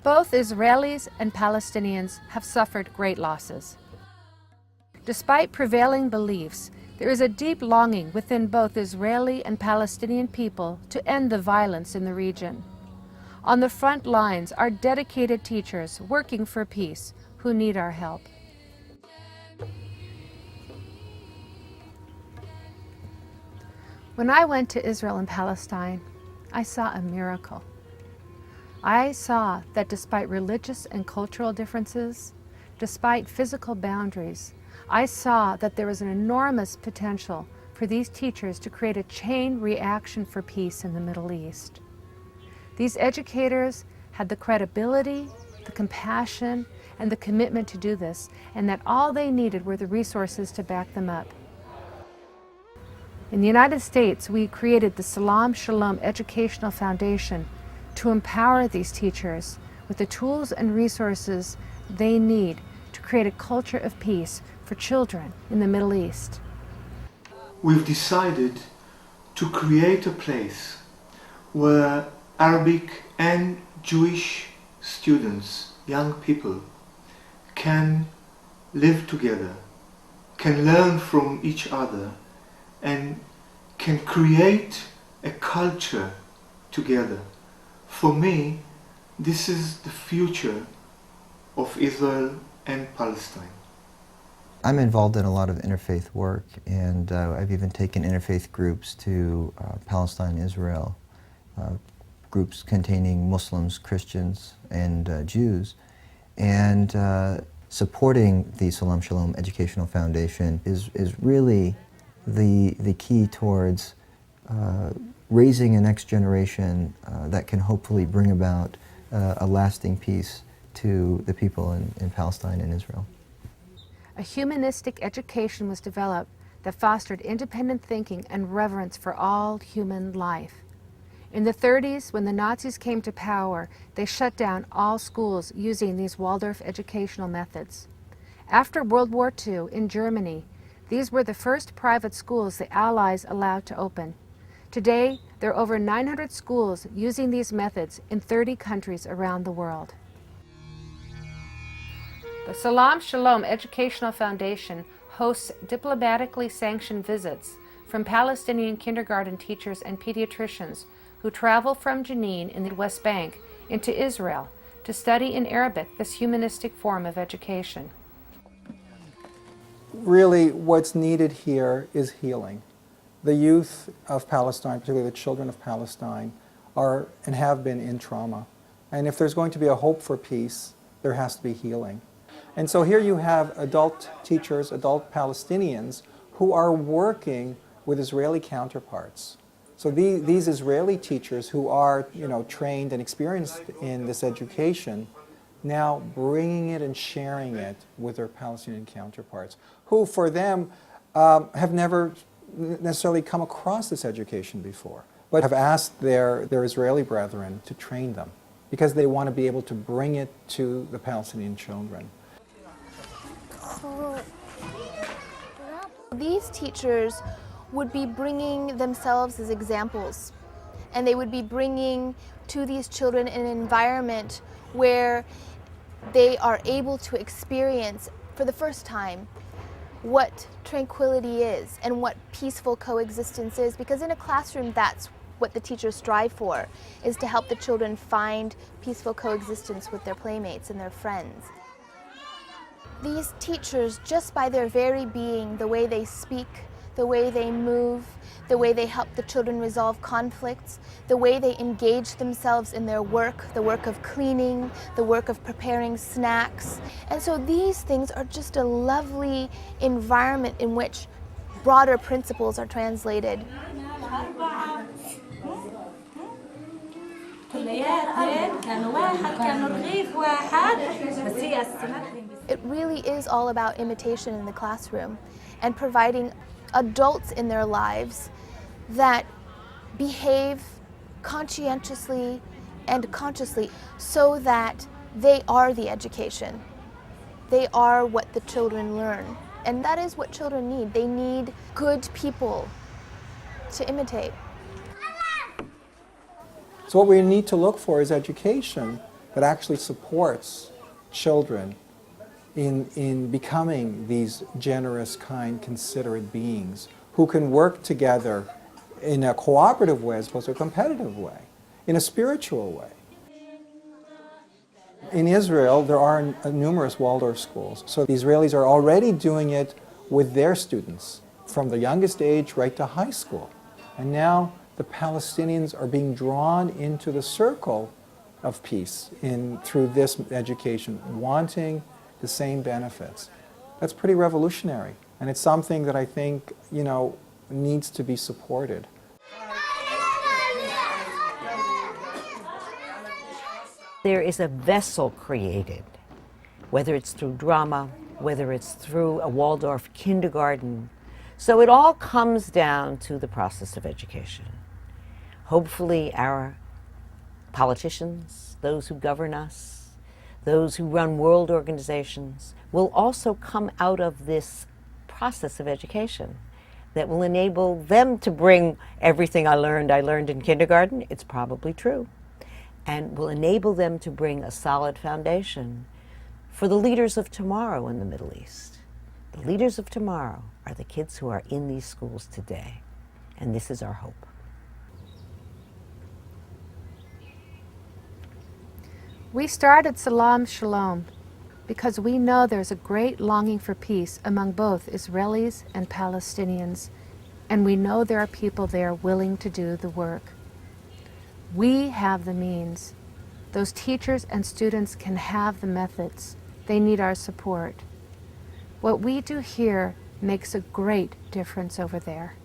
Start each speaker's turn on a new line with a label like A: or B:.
A: Both Israelis and Palestinians have suffered great losses. Despite prevailing beliefs, there is a deep longing within both Israeli and Palestinian people to end the violence in the region. On the front lines are dedicated teachers working for peace who need our help. When I went to Israel and Palestine, I saw a miracle. I saw that despite religious and cultural differences, despite physical boundaries, I saw that there was an enormous potential for these teachers to create a chain reaction for peace in the Middle East. These educators had the credibility, the compassion, and the commitment to do this, and that all they needed were the resources to back them up. In the United States, we created the Salaam Shalom Educational Foundation to empower these teachers with the tools and resources they need to create a culture of peace for children in the Middle East.
B: We've decided to create a place where Arabic and Jewish students, young people, can live together, can learn from each other, and can create a culture together. For me, this is the future of Israel and Palestine.
C: I'm involved in a lot of interfaith work, and I've even taken interfaith groups to Palestine, Israel, groups containing Muslims, Christians, and Jews. And supporting the Salaam Shalom Educational Foundation is really the key towards raising a next generation that can hopefully bring about a lasting peace to the people in Palestine and Israel.
A: A humanistic education was developed that fostered independent thinking and reverence for all human life. In the 30s, when the Nazis came to power, they shut down all schools using these Waldorf educational methods. After World War II, in Germany, these were the first private schools the Allies allowed to open. Today, there are over 900 schools using these methods in 30 countries around the world. The Salaam Shalom Educational Foundation hosts diplomatically sanctioned visits from Palestinian kindergarten teachers and pediatricians who travel from Jenin in the West Bank into Israel to study in Arabic this humanistic form of education.
D: Really, what's needed here is healing. The youth of Palestine, particularly the children of Palestine, are and have been in trauma. And if there's going to be a hope for peace, there has to be healing. And so here you have adult teachers, adult Palestinians, who are working with Israeli counterparts. So these Israeli teachers who are, trained and experienced in this education, now bringing it and sharing it with their Palestinian counterparts, who for them have never necessarily come across this education before, but have asked their Israeli brethren to train them because they want to be able to bring it to the Palestinian children.
E: These teachers would be bringing themselves as examples, and they would be bringing to these children an environment where they are able to experience for the first time what tranquility is and what peaceful coexistence is, because in a classroom that's what the teachers strive for, is to help the children find peaceful coexistence with their playmates and their friends. These teachers, just by their very being, the way they speak, the way they move, the way they help the children resolve conflicts, the way they engage themselves in their work, the work of cleaning, the work of preparing snacks. And so these things are just a lovely environment in which broader principles are translated. It really is all about imitation in the classroom and providing adults in their lives that behave conscientiously and consciously so that they are the education. They are what the children learn. And that is what children need. They need good people to imitate.
D: So what we need to look for is education that actually supports children in becoming these generous, kind, considerate beings who can work together in a cooperative way as opposed to a competitive way, in a spiritual way. In Israel, there are numerous Waldorf schools, so the Israelis are already doing it with their students from the youngest age right to high school. And now the Palestinians are being drawn into the circle of peace through this education, wanting the same benefits. That's pretty revolutionary, and it's something that I think, needs to be supported.
F: There is a vessel created, whether it's through drama, whether it's through a Waldorf kindergarten. So it all comes down to the process of education. Hopefully our politicians, those who govern us, those who run world organizations, will also come out of this process of education that will enable them to bring everything I learned in kindergarten. It's probably true. And will enable them to bring a solid foundation for the leaders of tomorrow in the Middle East. The leaders of tomorrow are the kids who are in these schools today, and this is our hope.
A: We started Salaam Shalom because we know there's a great longing for peace among both Israelis and Palestinians, and we know there are people there willing to do the work. We have the means. Those teachers and students can have the methods. They need our support. What we do here makes a great difference over there.